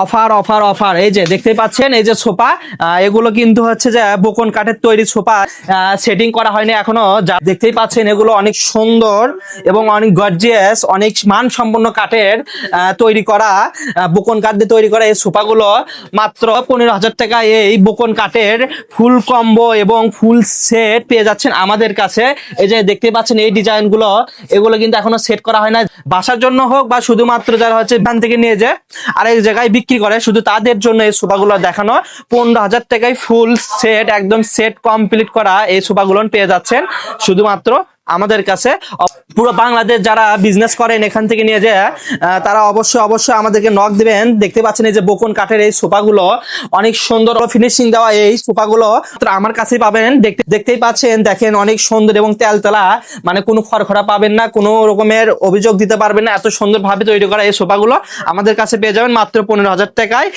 Offer offer offer, এই যে দেখতেই পাচ্ছেন এই যে সোফা, এগুলো কিন্তু হচ্ছে যে বোকন কাঠের তৈরি সোফা, সেটিং করা হয়নি এখনো। যা দেখতেই পাচ্ছেন এগুলো অনেক সুন্দর এবং অনেক গর্জিয়াস, অনেক মানসম্পন্ন কাঠের তৈরি করা, বোকন কাঠ দিয়ে তৈরি করা এই সোফাগুলো মাত্র 15,000 টাকা এই বোকন কাঠের ফুল কম্বো এবং ফুল সেট পেয়ে যাচ্ছেন আমাদের কাছে। এই যে দেখতেই পাচ্ছেন এই ডিজাইনগুলো, এগুলো কিন্তু এখনো সেট করা হয় না। বাসার জন্য হোক বা শুধুমাত্র যারা হচ্ছে ভ্যান থেকে নিয়ে যায় আরেক জায়গায় বিক্রি করে, শুধু তাদের জন্য এই সোফাগুলো দেখানো। 15,000 টাকায় ফুল সেট, একদম সেট কমপ্লিট করা এই সোফাগুলো পেয়ে যাচ্ছেন শুধুমাত্র আমাদের কাছে। পুরো বাংলাদেশ যারা বিজনেস করেন এখান থেকে নিয়ে যায় তারা অবশ্যই অবশ্যই আমাদেরকে নক দিবেন। দেখতে পাচ্ছেন এই যে বোকন কাঠের এই সোফাগুলো, অনেক সুন্দর ফিনিশিং দেওয়া এই সোফাগুলো আমার কাছেই পাবেন। দেখতেই পাচ্ছেন, দেখেন অনেক সুন্দর এবং তেলতেলা, মানে কোনো খড়খড়া পাবেন না, কোনো রকমের অভিযোগ দিতে পারবেন না। এত সুন্দর ভাবে তৈরি করা এই সোফাগুলো আমাদের কাছে পেয়ে যাবেন মাত্র 15,000 টাকায়।